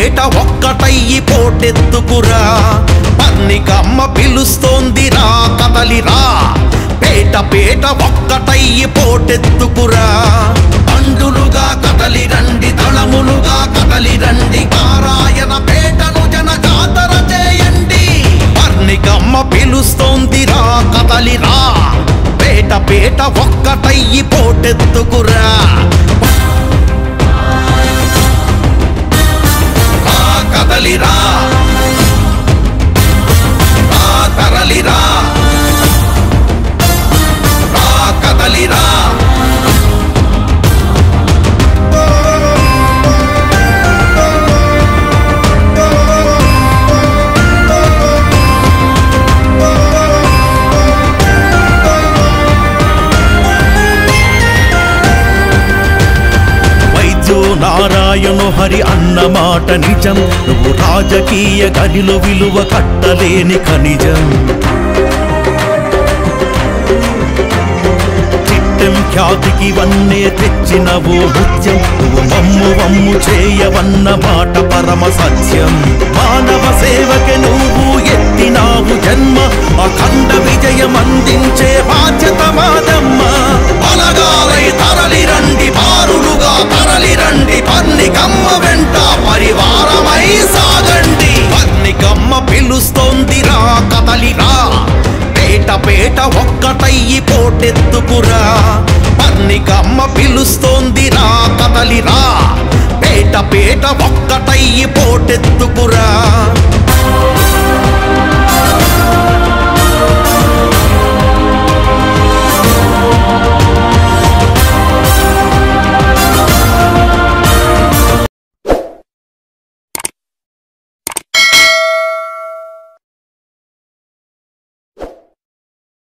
పేట ఒక్కటయ్యి పోటెత్తుకురా పర్ణికమ్మ పిలుస్తోందిరా కదలిరా పేట పేట ఒక్కటయ్యి పోటెత్తుకురా బండులుగా కదలి రండి దళములుగా కదలి రండి పారాయణ పేటను జన జాతర చేయండి పర్ణికమ్మ పిలుస్తోందిరా కదలిరా పేట పేట ఒక్కటయ్యి పోటెత్తుకురా కదలిరా తరలిరా కదలిరా నారాయణు హరి అన్న మాట నిజం నువ్వు రాజకీయ గనిలో విలువ కట్టలేని ఖనిజం చిట్టెం ఖ్యాతికి వన్నే తెచ్చినవో ముత్యం నువ్వు మమ్ము వమ్ము చేయవన్న మాట పరమ సత్యం మానవ సేవకి నువ్వు ఎత్తినావు జన్మ అఖండ విజయం అందించే బాధ్యత మాదమ్మ బలగాలై తరలి రండి బారులుగా తరలి రండి పర్ణికమ్మ వెంట పరివారమై సాగండి పర్ణికమ్మ పిలుస్తోందిరా కదలిరా పేట పేట ఒక్కటయ్యి పోటెత్తుకురా పర్ణికమ్మ పిలుస్తోందిరా కదలిరా పేట పేట ఒక్కటయ్యి పోటెత్తుకురా